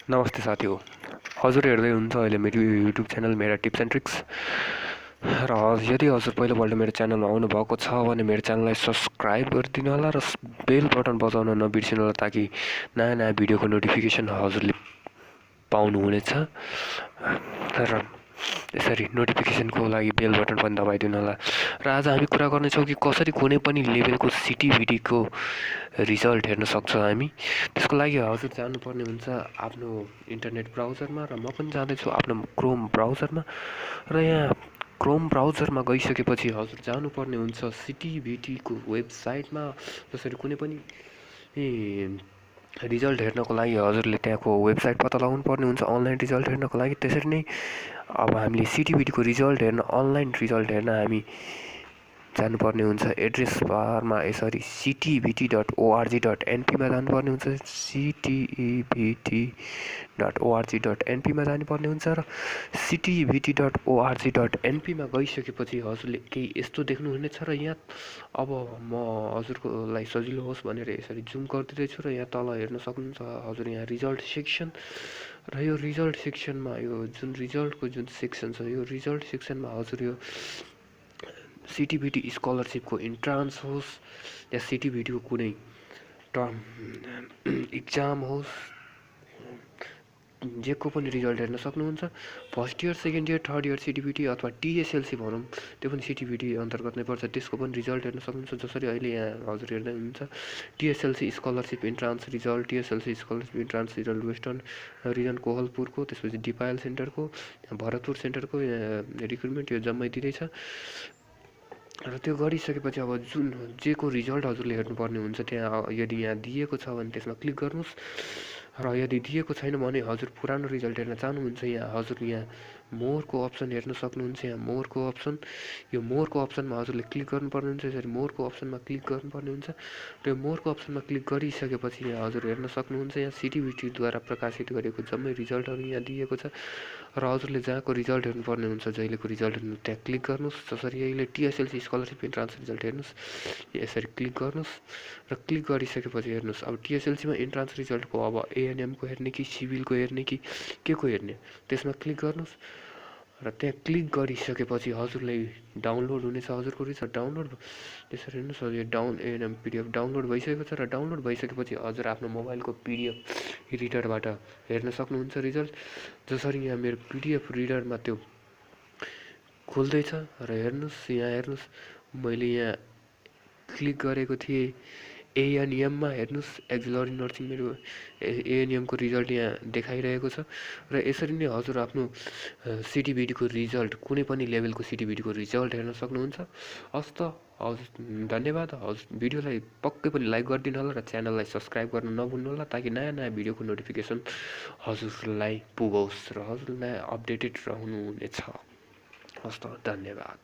नमस्ते साथी हो हजुर हेर्दै हुन्छ अहिले मेरो युट्युब च्यानल मेरा टिप्स एन्ड ट्रिक्स र यदि हजुर पहिलोपल्ट मेरो च्यानलमा आउनुभएको छ भने मेरो च्यानललाई सब्सक्राइब गरिदिनु होला र बेल बटन बजाउन नबिर्सिनु होला ताकि नयाँ नयाँ भिडियोको नोटिफिकेसन हजुरले पाउनुहुनेछ र यसरी नोटिफिकेसनको लागि बेल बटन पनि दबाइदिनु होला र आज हामी कुरा गर्नेछौँ कि कसरी कुनै पनि लेभलको CTEVT को रिजल्ट हेर्न सक्छौँ हामी त्यसको लागि हजुर जानुपर्ने हुन्छ आफ्नो इन्टरनेट ब्राउजरमा र म पनि जाँदैछु आफ्नो क्रोम ब्राउजरमा र यहाँ क्रोम ब्राउजरमा गइसकेपछि हजुर जानुपर्ने हुन्छ CTEVT को वेबसाइटमा जसरी कुनै पनि रिजल्ट हेर्नको लागि हजुरले त्यहाँको वेबसाइट पत्ता लगाउनु पर्ने हुन्छ अनलाइन रिजल्ट हेर्नको लागि त्यसरी नै अब हामीले CTEVT को रिजल्ट हेर्न अनलाइन रिजल्ट हेर्न हामी जानुपर्ने हुन्छ एड्रेस बारमा यसरी ctevt.org.np मा जानुपर्ने हुन्छ ctevt.org.np मा जानुपर्ने हुन्छ र ctevt.org.np मा गइसकेपछि हजुरले केही यस्तो देख्नुहुनेछ र यहाँ अब म हजुरकोलाई सजिलो होस् भनेर यसरी जुम गरिदिँदैछु र यहाँ तल हेर्न सक्नुहुन्छ हजुर यहाँ रिजल्ट सेक्सन र यो रिजल्ट सेक्सनमा यो जुन रिजल्टको जुन सेक्सन छ यो रिजल्ट सेक्सनमा हजुर यो CTEVT स्कलरसिपको इन्ट्रान्स होस् या CTEVT को कुनै टर्म इक्जाम होस् जेको पनि रिजल्ट हेर्न सक्नुहुन्छ first year second year third year CTEVT अथवा TSLC भनौँ त्यो पनि CTEVT अन्तर्गत नै पर्छ त्यसको पनि रिजल्ट हेर्न सक्नुहुन्छ जसरी अहिले यहाँ हजुर हेर्दै हुनुहुन्छ TSLC scholarship entrance result TSLC scholarship entrance result western region कोहलपुरको त्यसपछि डिपायल सेन्टरको भरतपुर सेन्टरको रिक्रुटमेन्ट यो जम्मै दिँदैछ र त्यो गरिसकेपछि अब जुन जेको रिजल्ट हजुरले हेर्नुपर्ने हुन्छ त्यहाँ यदि यहाँ दिएको छ भने त्यसमा क्लिक गर्नुहोस् र यदि दिएको छैन भने हजुर पुरानो रिजल्ट हेर्न चाहनुहुन्छ यहाँ हजुर यहाँ मोरको अप्सन हेर्न सक्नुहुन्छ यहाँ मोरको अप्सन यो मोरको अप्सनमा हजुरले क्लिक गर्नुपर्ने हुन्छ यसरी मोरको अप्सनमा क्लिक गर्नुपर्ने हुन्छ र यो मोरको अप्सनमा क्लिक गरिसकेपछि यहाँ हजुर हेर्न सक्नुहुन्छ यहाँ CTEVT द्वारा प्रकाशित गरेको जम्मै रिजल्टहरू यहाँ दिएको छ र हजुरले जहाँको रिजल्ट हेर्नुपर्ने हुन्छ जहिलेको रिजल्ट हेर्नु त्यहाँ क्लिक गर्नुहोस् जसरी अहिले TSLC स्कलरसिप इन्ट्रान्स रिजल्ट हेर्नुहोस् यसरी क्लिक गर्नुहोस् र क्लिक गरिसकेपछि हेर्नुहोस् अब TSLC मा इन्ट्रान्स रिजल्टको अब ANM को हेर्ने कि सिभिलको हेर्ने कि के को हेर्ने त्यसमा क्लिक गर्नुहोस् र त्यहाँ क्लिक गरिसकेपछि हजुरलाई डाउनलोड हुनेछ हजुरको रिजल्ट डाउनलोड त्यसरी हेर्नुहोस् यो ANM PDF डाउनलोड भइसकेको छ र डाउनलोड भइसकेपछि हजुर आफ्नो मोबाइलको PDF रिडरबाट हेर्न सक्नुहुन्छ रिजल्ट जसरी यहाँ मेरो PDF रिडरमा त्यो खुल्दैछ र हेर्नुहोस् यहाँ हेर्नुहोस् मैले यहाँ क्लिक गरेको थिएँ ANM मा हेर्नुहोस् एक्जिलरी नर्सिङ मेरो ANM को रिजल्ट यहाँ देखाइरहेको छ र यसरी नै हजुर आफ्नो CTEVT को रिजल्ट कुनै पनि लेभलको CTEVT को रिजल्ट हेर्न सक्नुहुन्छ हस् त हजुर धन्यवाद हजुर भिडियोलाई पक्कै पनि लाइक गरिदिनु होला र च्यानललाई सब्सक्राइब गर्न नभुल्नु होला ताकि नयाँ नयाँ भिडियोको नोटिफिकेसन हजुरलाई पुगोस् र हजुर नयाँ अपडेटेड रहनुहुनेछ हस् त धन्यवाद